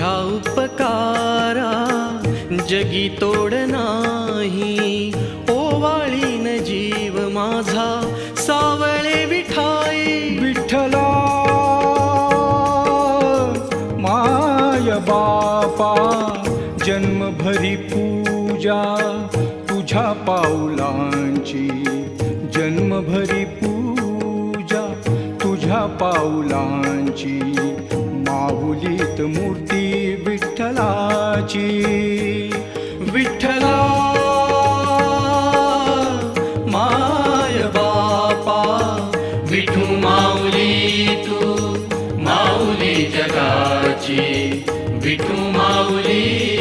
तुझ्या उपकारा जगी तोड नाही, ओवाळीन जीव माझा सावळे विठाई. विठ्ठला माय बापा जन्मभरी पूजा तुझ्या पाऊलांची, जन्मभरी पूजा तुझ्या पाऊलांची. माऊलीत मूर्ती विठ्ठलाची. विठ्ठला माय बापा विठू माऊली तू, माऊली जगाची विठू माऊली.